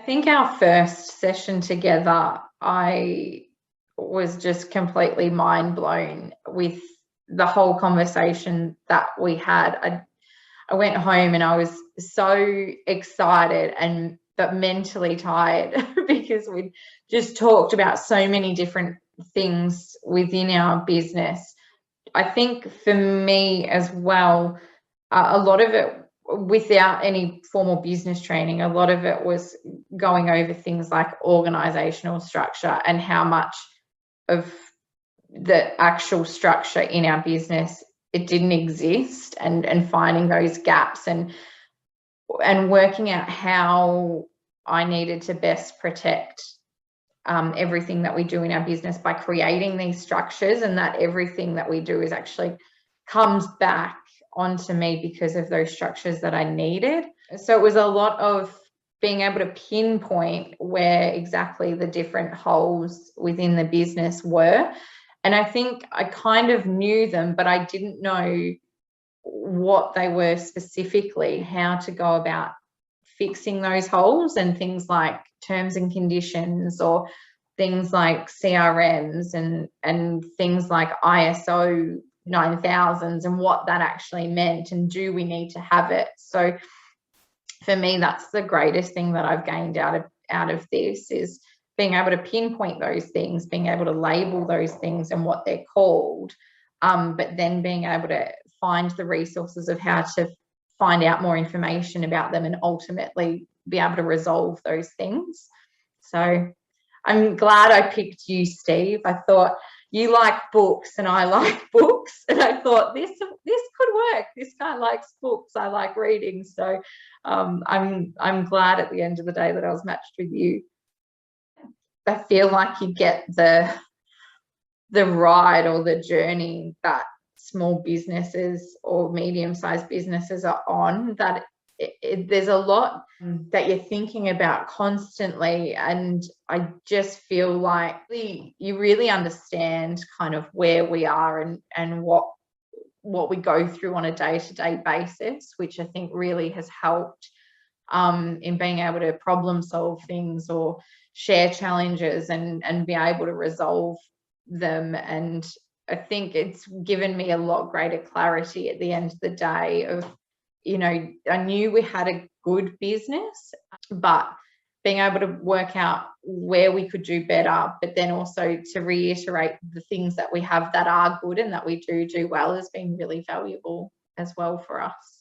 I think our first session together, I was just completely mind blown with the whole conversation that we had. I went home and I was so excited and but mentally tired because we'd just talked about so many different things within our business. I think for me as well, a lot of it, without any formal business training, a lot of it was going over things like organizational structure and how much of the actual structure in our business it didn't exist, and finding those gaps and working out how I needed to best protect everything that we do in our business by creating these structures, and that everything that we do is actually comes back onto me because of those structures that I needed. So it was a lot of being able to pinpoint where exactly the different holes within the business were. And I think I kind of knew them, but I didn't know what they were specifically, how to go about fixing those holes, and things like terms and conditions, or things like CRMs and things like ISO 9000s, and what that actually meant, and do we need to have it. So for me, that's the greatest thing that I've gained out of this, is being able to pinpoint those things, being able to label those things and what they're called, but then being able to find the resources of how to find out more information about them and ultimately be able to resolve those things. So I'm glad I picked you, Steve. I thought you like books and I like books, and I thought this could work. This guy likes books, I like reading. So I'm glad at the end of the day that I was matched with you. I feel like you get the ride or the journey that small businesses or medium-sized businesses are on, that there's a lot that you're thinking about constantly, and I just feel like you really understand kind of where we are and what we go through on a day-to-day basis, which I think really has helped in being able to problem solve things or share challenges and be able to resolve them. And I think it's given me a lot greater clarity at the end of the day of, you know, I knew we had a good business, but being able to work out where we could do better, but then also to reiterate the things that we have that are good and that we do well has been really valuable as well for us.